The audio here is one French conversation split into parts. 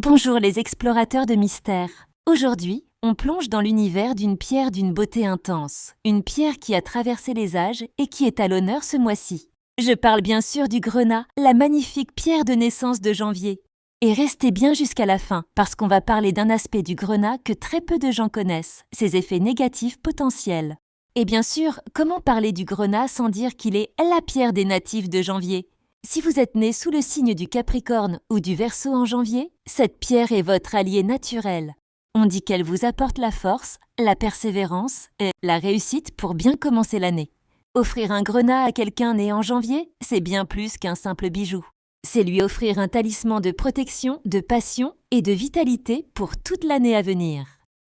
Bonjour les explorateurs de mystère. Aujourd'hui, on plonge dans l'univers d'une pierre d'une beauté intense, une pierre qui a traversé les âges et qui est à l'honneur ce mois-ci. Je parle bien sûr du grenat, la magnifique pierre de naissance de janvier. Et restez bien jusqu'à la fin, parce qu'on va parler d'un aspect du grenat que très peu de gens connaissent, ses effets négatifs potentiels. Et bien sûr, comment parler du grenat sans dire qu'il est la pierre des natifs de janvier ? Si vous êtes né sous le signe du Capricorne ou du Verseau en janvier, cette pierre est votre allié naturel. On dit qu'elle vous apporte la force, la persévérance et la réussite pour bien commencer l'année. Offrir un grenat à quelqu'un né en janvier, c'est bien plus qu'un simple bijou. C'est lui offrir un talisman de protection, de passion et de vitalité pour toute l'année à venir.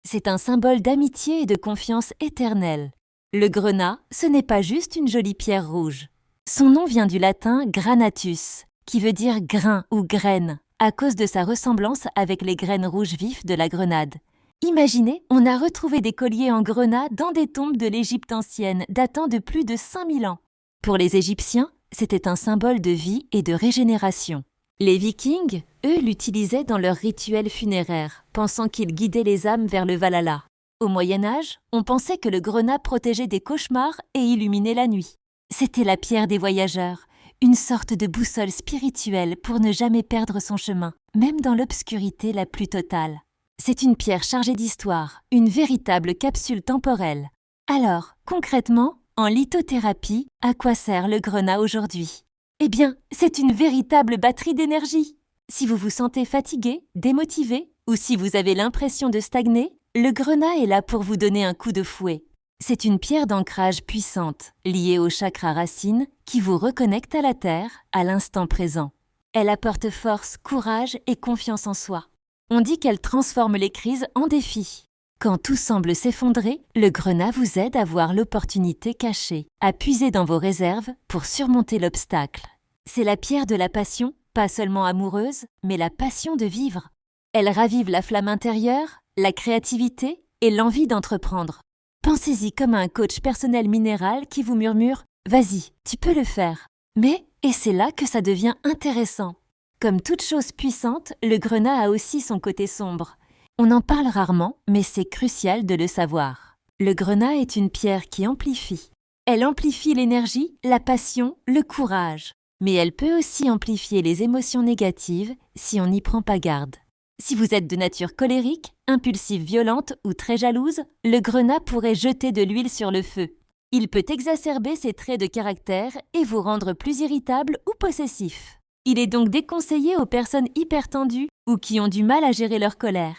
C'est un symbole d'amitié et de confiance éternelle. Le grenat, ce n'est pas juste une jolie pierre rouge. Son nom vient du latin granatus, qui veut dire grain ou graine, à cause de sa ressemblance avec les graines rouges vives de la grenade. Imaginez, on a retrouvé des colliers en grenat dans des tombes de l'Égypte ancienne, datant de plus de 5000 ans. Pour les Égyptiens, c'était un symbole de vie et de régénération. Les Vikings, eux, l'utilisaient dans leurs rituels funéraires, pensant qu'il guidait les âmes vers le Valhalla. Au Moyen-Âge, on pensait que le grenat protégeait des cauchemars et illuminait la nuit. C'était la pierre des voyageurs, une sorte de boussole spirituelle pour ne jamais perdre son chemin, même dans l'obscurité la plus totale. C'est une pierre chargée d'histoire, une véritable capsule temporelle. Alors, concrètement, en lithothérapie, à quoi sert le grenat aujourd'hui ? Eh bien, c'est une véritable batterie d'énergie. Si vous vous sentez fatigué, démotivé, ou si vous avez l'impression de stagner, le grenat est là pour vous donner un coup de fouet. C'est une pierre d'ancrage puissante, liée au chakra racine, qui vous reconnecte à la terre, à l'instant présent. Elle apporte force, courage et confiance en soi. On dit qu'elle transforme les crises en défis. Quand tout semble s'effondrer, le grenat vous aide à voir l'opportunité cachée, à puiser dans vos réserves pour surmonter l'obstacle. C'est la pierre de la passion, pas seulement amoureuse, mais la passion de vivre. Elle ravive la flamme intérieure, la créativité et l'envie d'entreprendre. Pensez-y comme à un coach personnel minéral qui vous murmure « Vas-y, tu peux le faire ». Et c'est là que ça devient intéressant. Comme toute chose puissante, le grenat a aussi son côté sombre. On en parle rarement, mais c'est crucial de le savoir. Le grenat est une pierre qui amplifie. Elle amplifie l'énergie, la passion, le courage. Mais elle peut aussi amplifier les émotions négatives si on n'y prend pas garde. Si vous êtes de nature colérique, impulsive violente ou très jalouse, le grenat pourrait jeter de l'huile sur le feu. Il peut exacerber ses traits de caractère et vous rendre plus irritable ou possessif. Il est donc déconseillé aux personnes hyper tendues ou qui ont du mal à gérer leur colère.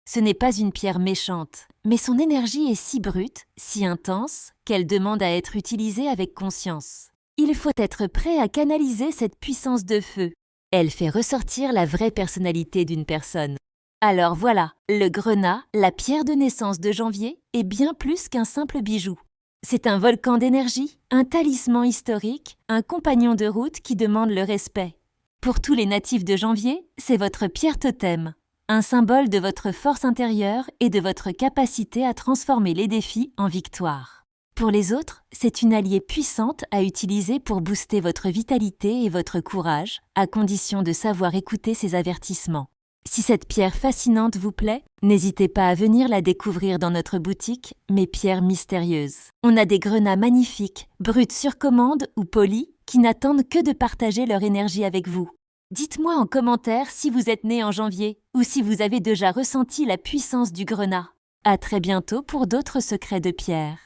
Ce n'est pas une pierre méchante, mais son énergie est si brute, si intense, qu'elle demande à être utilisée avec conscience. Il faut être prêt à canaliser cette puissance de feu. Elle fait ressortir la vraie personnalité d'une personne. Alors voilà, le grenat, la pierre de naissance de janvier, est bien plus qu'un simple bijou. C'est un volcan d'énergie, un talisman historique, un compagnon de route qui demande le respect. Pour tous les natifs de janvier, c'est votre pierre totem, un symbole de votre force intérieure et de votre capacité à transformer les défis en victoire. Pour les autres, c'est une alliée puissante à utiliser pour booster votre vitalité et votre courage, à condition de savoir écouter ses avertissements. Si cette pierre fascinante vous plaît, n'hésitez pas à venir la découvrir dans notre boutique Mes pierres mystérieuses. On a des grenats magnifiques, bruts sur commande ou polis, qui n'attendent que de partager leur énergie avec vous. Dites-moi en commentaire si vous êtes né en janvier ou si vous avez déjà ressenti la puissance du grenat. À très bientôt pour d'autres secrets de pierre.